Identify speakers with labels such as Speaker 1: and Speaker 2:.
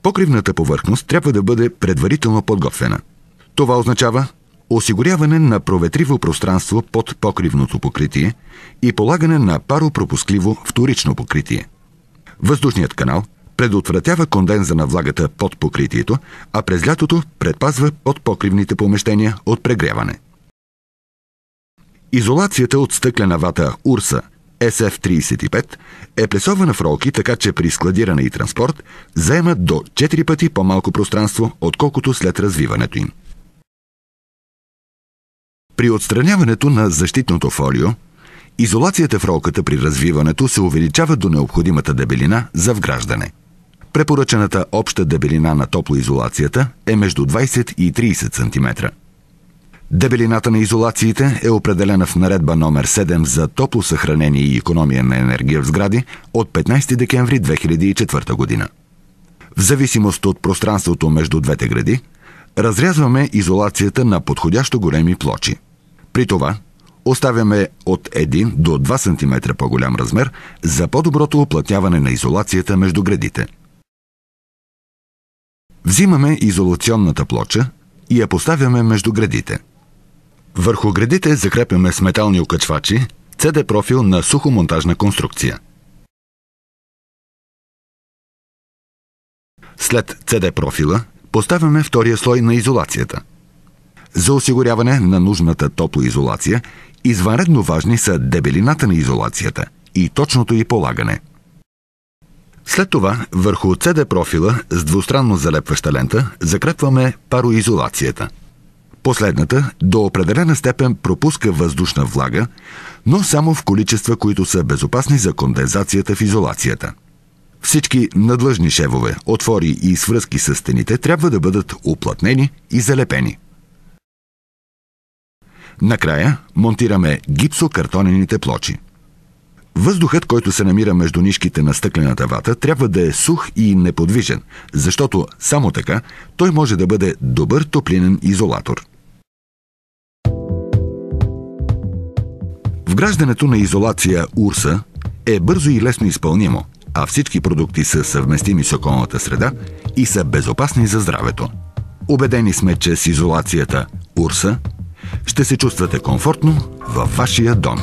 Speaker 1: Покривната повърхност трябва да бъде предварително подготвена. Това означава осигуряване на проветриво пространство под покривното покритие и полагане на паропропускливо вторично покритие. Въздушният канал предотвратява конденза на влагата под покритието, а през лятото предпазва подпокривните помещения от прегряване. Изолацията от стъклена вата Урса SF35 е плесована в ролки, така че при складиране и транспорт заема до 4 пъти по-малко пространство, отколкото след развиването им. При отстраняването на защитното фолио, изолацията в ролката при развиването се увеличава до необходимата дебелина за вграждане. Препоръчената обща дебелина на топлоизолацията е между 20 и 30 см. Дебелината на изолациите е определена в наредба номер 7 за топло съхранение и икономия на енергия в сгради от 15 декември 2004 година. В зависимост от пространството между двете греди, разрязваме изолацията на подходящо големи плочи. При това оставяме от 1 до 2 см по-голям размер за по-доброто уплътняване на изолацията между гредите. Взимаме изолационната плоча и я поставяме между гредите. Върху гредите закрепяме с метални окачвачи CD профил на сухомонтажна конструкция. След CD профила поставяме втория слой на изолацията. За осигуряване на нужната топлоизолация извънредно важни са дебелината на изолацията и точното й полагане. След това върху CD профила с двустранно залепваща лента закрепваме пароизолацията. Последната до определена степен пропуска въздушна влага, но само в количества, които са безопасни за кондензацията в изолацията. Всички надлъжни шевове, отвори и свръзки с стените трябва да бъдат уплътнени и залепени. Накрая монтираме гипсокартонените плочи. Въздухът, който се намира между нишките на стъклената вата, трябва да е сух и неподвижен, защото само така той може да бъде добър топлинен изолатор. Вграждането на изолация Урса е бързо и лесно изпълнимо, а всички продукти са съвместими с околната среда и са безопасни за здравето. Убедени сме, че с изолацията Урса ще се чувствате комфортно във вашия дом.